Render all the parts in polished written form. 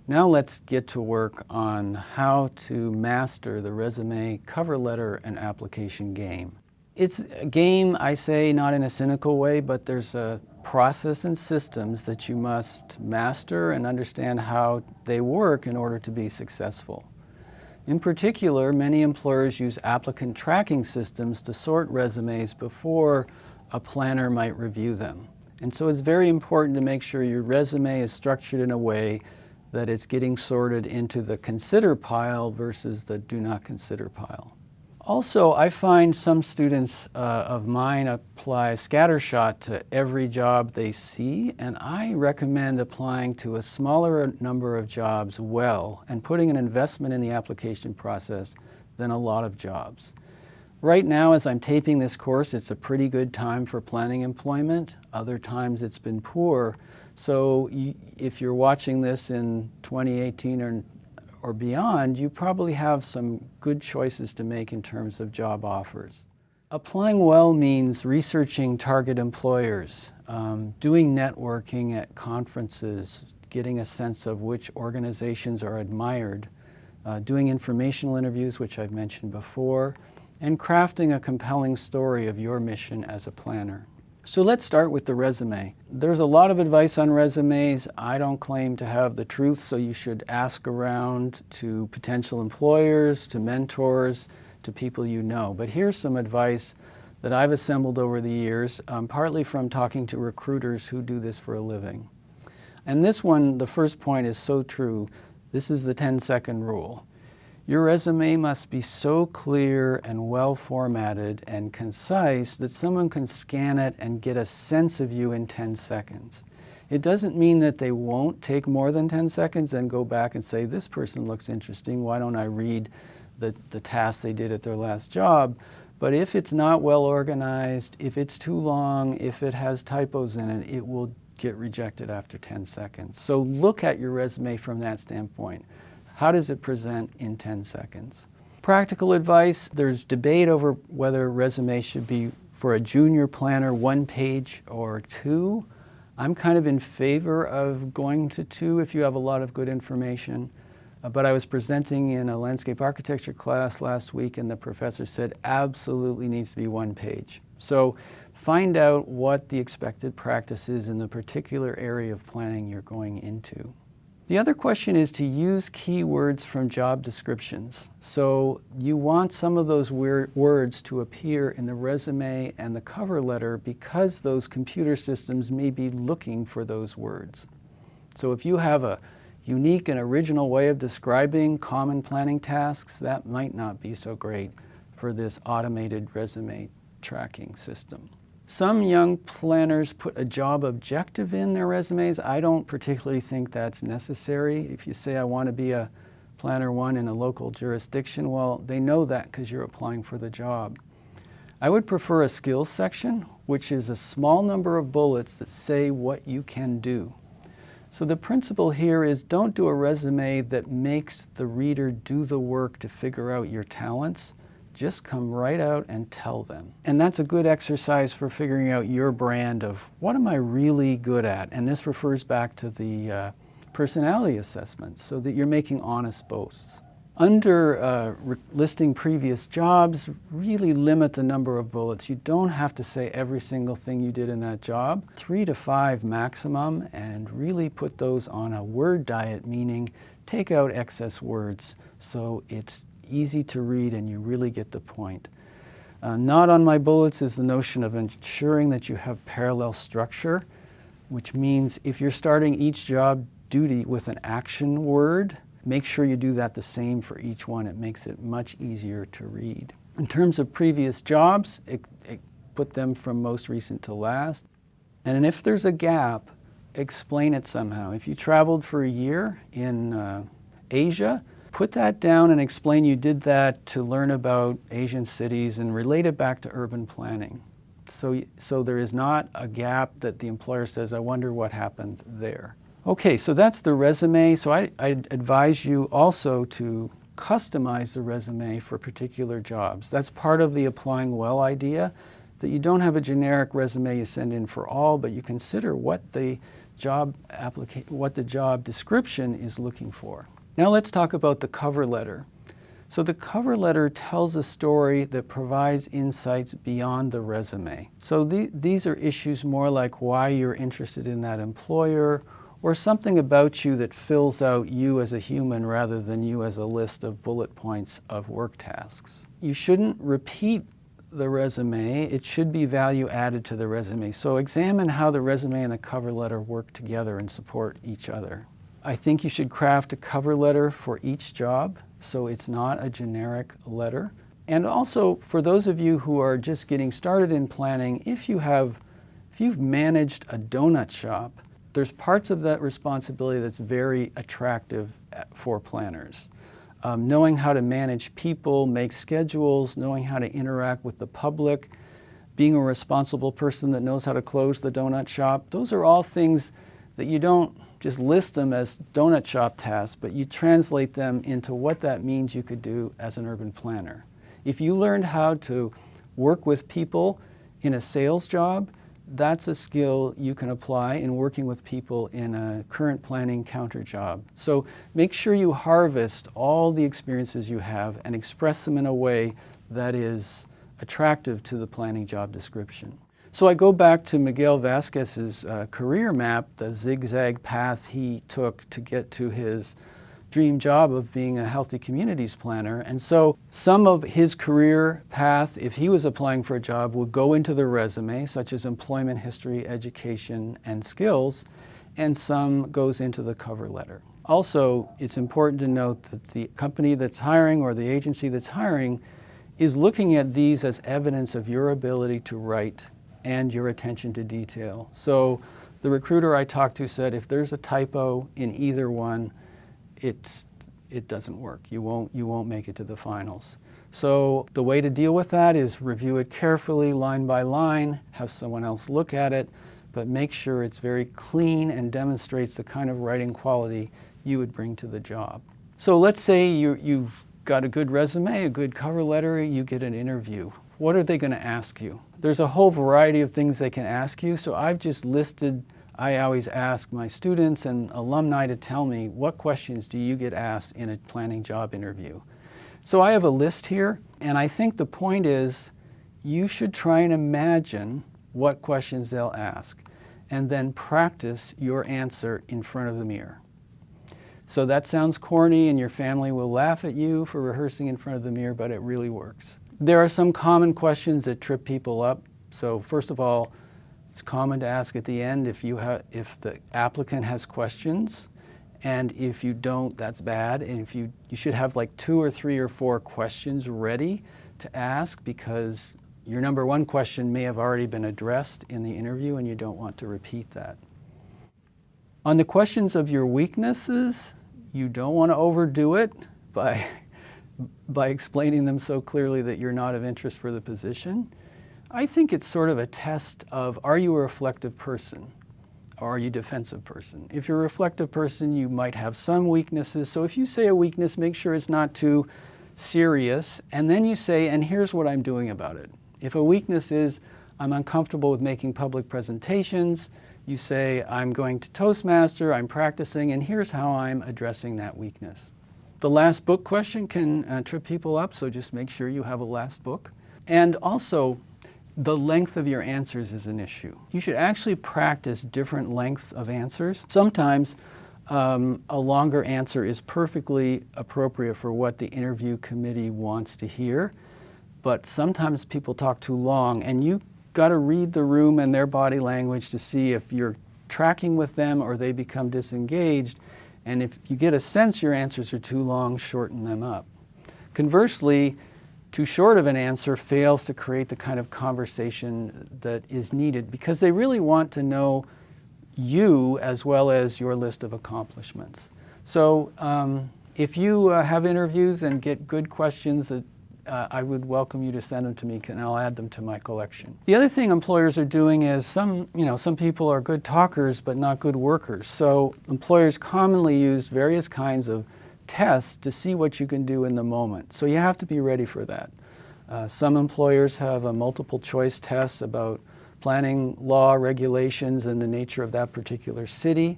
Now let's get to work on how to master the resume, cover letter, and application game. It's a game, I say, not in a cynical way, but there's a process and systems that you must master and understand how they work in order to be successful. In particular, many employers use applicant tracking systems to sort resumes before a planner might review them. And so it's very important to make sure your resume is structured in a way that it's getting sorted into the consider pile versus the do not consider pile. Also, I find some students of mine apply scattershot to every job they see, and I recommend applying to a smaller number of jobs well and putting an investment in the application process than a lot of jobs. Right now, as I'm taping this course, it's a pretty good time for planning employment. Other times it's been poor. So if you're watching this in 2018 or beyond, you probably have some good choices to make in terms of job offers. Applying well means researching target employers, doing networking at conferences, getting a sense of which organizations are admired, doing informational interviews, which I've mentioned before, and crafting a compelling story of your mission as a planner. So let's start with the resume. There's a lot of advice on resumes. I don't claim to have the truth, so you should ask around to potential employers, to mentors, to people you know. But here's some advice that I've assembled over the years, partly from talking to recruiters who do this for a living. And this one, the first point, is so true. This is the 10-second rule. Your resume must be so clear and well formatted and concise that someone can scan it and get a sense of you in 10 seconds. It doesn't mean that they won't take more than 10 seconds and go back and say, this person looks interesting, why don't I read the task they did at their last job? But if it's not well organized, if it's too long, if it has typos in it, it will get rejected after 10 seconds. So look at your resume from that standpoint. How does it present in 10 seconds? Practical advice, there's debate over whether a resume should be for a junior planner 1 page or 2. I'm kind of in favor of going to 2 if you have a lot of good information. But I was presenting in a landscape architecture class last week and the professor said absolutely needs to be 1 page. So find out what the expected practice is in the particular area of planning you're going into. The other question is to use keywords from job descriptions. So you want some of those words to appear in the resume and the cover letter because those computer systems may be looking for those words. So if you have a unique and original way of describing common planning tasks, that might not be so great for this automated resume tracking system. Some young planners put a job objective in their resumes. I don't particularly think that's necessary. If you say, I want to be a planner 1 in a local jurisdiction, well, they know that because you're applying for the job. I would prefer a skills section, which is a small number of bullets that say what you can do. So the principle here is don't do a resume that makes the reader do the work to figure out your talents. Just come right out and tell them. And that's a good exercise for figuring out your brand of what am I really good at? And this refers back to the personality assessment so that you're making honest boasts. Under listing previous jobs, really limit the number of bullets. You don't have to say every single thing you did in that job. 3 to 5 maximum, and really put those on a word diet, meaning take out excess words so it's easy to read and you really get the point. Not on my bullets is the notion of ensuring that you have parallel structure, which means if you're starting each job duty with an action word, make sure you do that the same for each one. It makes it much easier to read. In terms of previous jobs, put them from most recent to last. And if there's a gap, explain it somehow. If you traveled for a year in Asia, put that down and explain you did that to learn about Asian cities and relate it back to urban planning. So there is not a gap that the employer says, I wonder what happened there. Okay, so that's the resume. So I advise you also to customize the resume for particular jobs. That's part of the applying well idea, that you don't have a generic resume you send in for all, but you consider what the what the job description is looking for. Now let's talk about the cover letter. So the cover letter tells a story that provides insights beyond the resume. So these are issues more like why you're interested in that employer, or something about you that fills out you as a human rather than you as a list of bullet points of work tasks. You shouldn't repeat the resume. It should be value added to the resume. So examine how the resume and the cover letter work together and support each other. I think you should craft a cover letter for each job, so it's not a generic letter. And also, for those of you who are just getting started in planning, if you've managed a donut shop, there's parts of that responsibility that's very attractive for planners. Knowing how to manage people, make schedules, knowing how to interact with the public, being a responsible person that knows how to close the donut shop, those are all things that you don't just list them as donut shop tasks, but you translate them into what that means you could do as an urban planner. If you learned how to work with people in a sales job, that's a skill you can apply in working with people in a current planning counter job. So make sure you harvest all the experiences you have and express them in a way that is attractive to the planning job description. So I go back to Miguel Vasquez's career map, the zigzag path he took to get to his dream job of being a healthy communities planner. And so some of his career path, if he was applying for a job, would go into the resume, such as employment history, education, and skills, and some goes into the cover letter. Also, it's important to note that the company that's hiring or the agency that's hiring is looking at these as evidence of your ability to write and your attention to detail. So the recruiter I talked to said if there's a typo in either one, it doesn't work. You won't make it to the finals. So the way to deal with that is review it carefully, line by line, have someone else look at it, but make sure it's very clean and demonstrates the kind of writing quality you would bring to the job. So let's say you've got a good resume, a good cover letter, you get an interview. What are they going to ask you? There's a whole variety of things they can ask you, so I've just listed. I always ask my students and alumni to tell me what questions do you get asked in a planning job interview. So I have a list here, and I think the point is you should try and imagine what questions they'll ask and then practice your answer in front of the mirror. So that sounds corny and your family will laugh at you for rehearsing in front of the mirror, but it really works. There are some common questions that trip people up. So first of all, it's common to ask at the end if the applicant has questions, and if you don't, that's bad. And if you should have like 2 or 3 or 4 questions ready to ask, because your number one question may have already been addressed in the interview and you don't want to repeat that. On the questions of your weaknesses, you don't want to overdo it by explaining them so clearly that you're not of interest for the position. I think it's sort of a test of, are you a reflective person or are you a defensive person? If you're a reflective person, you might have some weaknesses. So if you say a weakness, make sure it's not too serious. And then you say, and here's what I'm doing about it. If a weakness is, I'm uncomfortable with making public presentations, you say, I'm going to Toastmaster, I'm practicing, and here's how I'm addressing that weakness. The last book question can trip people up, so just make sure you have a last book. And also, the length of your answers is an issue. You should actually practice different lengths of answers. Sometimes a longer answer is perfectly appropriate for what the interview committee wants to hear, but sometimes people talk too long, and you got to read the room and their body language to see if you're tracking with them or they become disengaged. And if you get a sense your answers are too long, shorten them up. Conversely, too short of an answer fails to create the kind of conversation that is needed, because they really want to know you as well as your list of accomplishments. So if you have interviews and get good questions, I would welcome you to send them to me, and I'll add them to my collection. The other thing employers are doing is some people are good talkers but not good workers. So employers commonly use various kinds of tests to see what you can do in the moment. So you have to be ready for that. Some employers have a multiple choice test about planning law, regulations, and the nature of that particular city.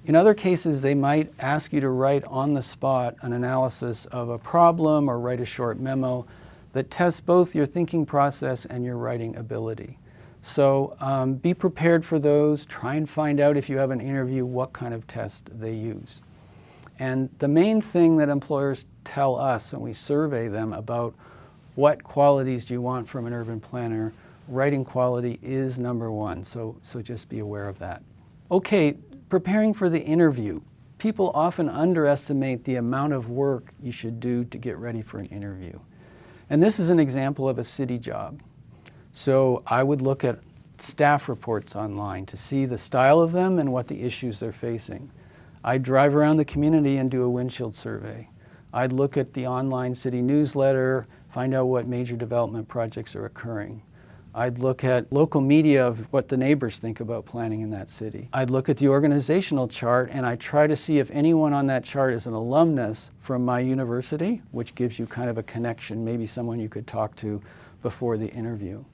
In other cases, they might ask you to write on the spot an analysis of a problem or write a short memo that tests both your thinking process and your writing ability. So be prepared for those. Try and find out if you have an interview what kind of test they use. And the main thing that employers tell us when we survey them about what qualities do you want from an urban planner, writing quality is number one. So just be aware of that. Okay, preparing for the interview. People often underestimate the amount of work you should do to get ready for an interview. And this is an example of a city job. So I would look at staff reports online to see the style of them and what the issues they're facing. I'd drive around the community and do a windshield survey. I'd look at the online city newsletter, find out what major development projects are occurring. I'd look at local media of what the neighbors think about planning in that city. I'd look at the organizational chart and I try to see if anyone on that chart is an alumnus from my university, which gives you kind of a connection, maybe someone you could talk to before the interview.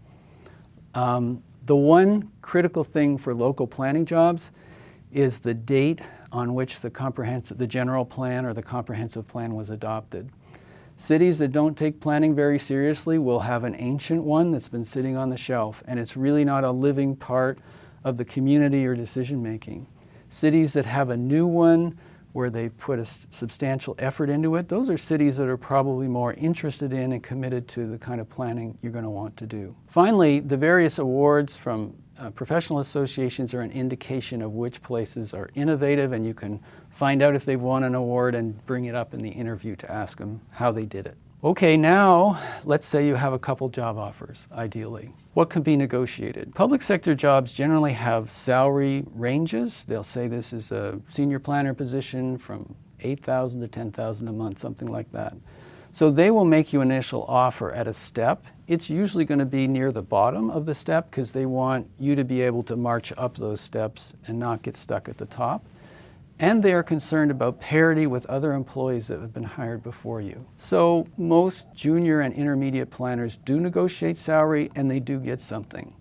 The one critical thing for local planning jobs is the date on which the general plan or the comprehensive plan was adopted. Cities that don't take planning very seriously will have an ancient one that's been sitting on the shelf, and it's really not a living part of the community or decision making. Cities that have a new one where they put a substantial effort into it, those are cities that are probably more interested in and committed to the kind of planning you're going to want to do. Finally, the various awards from professional associations are an indication of which places are innovative, and you can find out if they've won an award and bring it up in the interview to ask them how they did it. Okay, now let's say you have a couple job offers, ideally. What can be negotiated? Public sector jobs generally have salary ranges. They'll say this is a senior planner position from $8,000 to $10,000 a month, something like that. So they will make you an initial offer at a step. It's usually going to be near the bottom of the step because they want you to be able to march up those steps and not get stuck at the top. And they are concerned about parity with other employees that have been hired before you. So most junior and intermediate planners do negotiate salary and they do get something.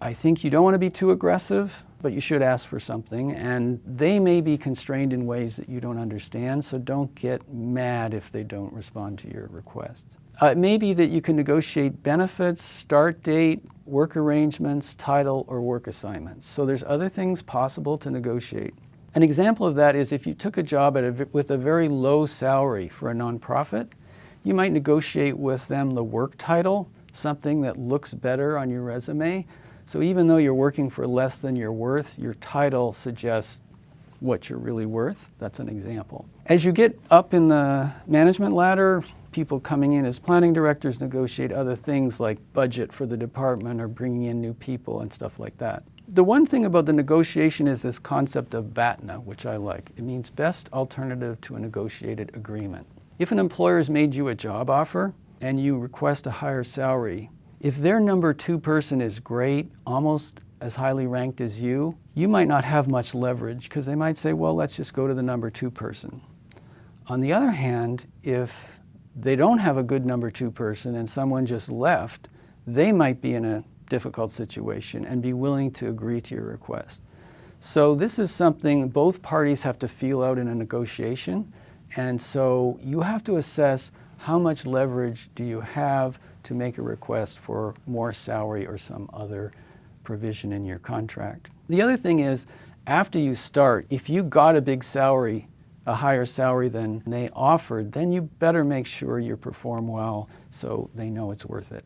I think you don't want to be too aggressive, but you should ask for something, and they may be constrained in ways that you don't understand, so don't get mad if they don't respond to your request. It may be that you can negotiate benefits, start date, work arrangements, title, or work assignments. So there's other things possible to negotiate. An example of that is if you took a job with a very low salary for a nonprofit, you might negotiate with them the work title, something that looks better on your resume. So even though you're working for less than you're worth, your title suggests what you're really worth. That's an example. As you get up in the management ladder, people coming in as planning directors negotiate other things like budget for the department or bringing in new people and stuff like that. The one thing about the negotiation is this concept of BATNA, which I like. It means best alternative to a negotiated agreement. If an employer has made you a job offer and you request a higher salary, if their number two person is great, almost as highly ranked as you might not have much leverage because they might say, well, let's just go to the number two person. On the other hand, if they don't have a good number two person and someone just left, they might be in a difficult situation and be willing to agree to your request. So this is something both parties have to feel out in a negotiation, and so you have to assess how much leverage do you have to make a request for more salary or some other provision in your contract. The other thing is, after you start, if you got a big salary, a higher salary than they offered, then you better make sure you perform well so they know it's worth it.